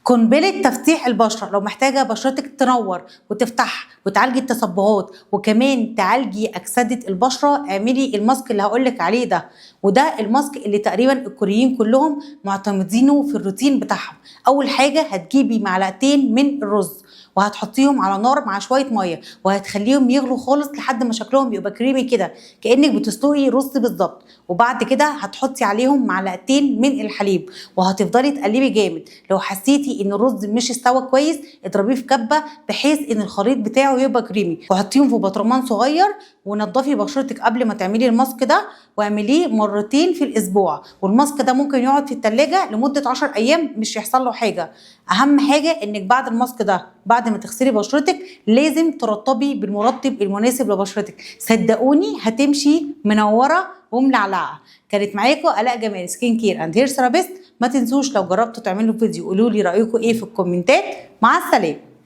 قنبلة تفتيح البشرة. لو محتاجة بشرتك تنور وتفتح وتعالجي التصبغات وكمان تعالجي أكسدة البشرة، اعملي الماسك اللي هقولك عليه ده. وده الماسك اللي تقريبا الكوريين كلهم معتمدينه في الروتين بتاعهم. أول حاجة هتجيبي معلقتين من الرز وهتحطيهم على نار مع شويه ميه وهتخليهم يغلوا خالص لحد ما شكلهم يبقى كريمي كده كانك بتسلقي رز بالظبط. وبعد كده هتحطي عليهم معلقتين من الحليب وهتفضلي تقلبي جامد. لو حسيتي ان الرز مش استوى كويس اضربيه في كبه بحيث ان الخليط بتاعه يبقى كريمي، وحطيهم في برطمان صغير. ونضفي بشرتك قبل ما تعملي الماسك ده واعمليه مرتين في الاسبوع. والماسك ده ممكن يقعد في التلاجة لمده 10 ايام مش يحصل له حاجه. اهم حاجه انك بعد الماسك ده بعد ما تغسلي بشرتك لازم ترطبي بالمرطب المناسب لبشرتك. صدقوني هتمشي منوره وملعلعه. كانت معاكم آلاء جمال، سكين كير اند هير ثيرابيست. ما تنسوش لو جربتوا تعملوا فيديو قولوا لي رايكم ايه في الكومنتات. مع السلامه.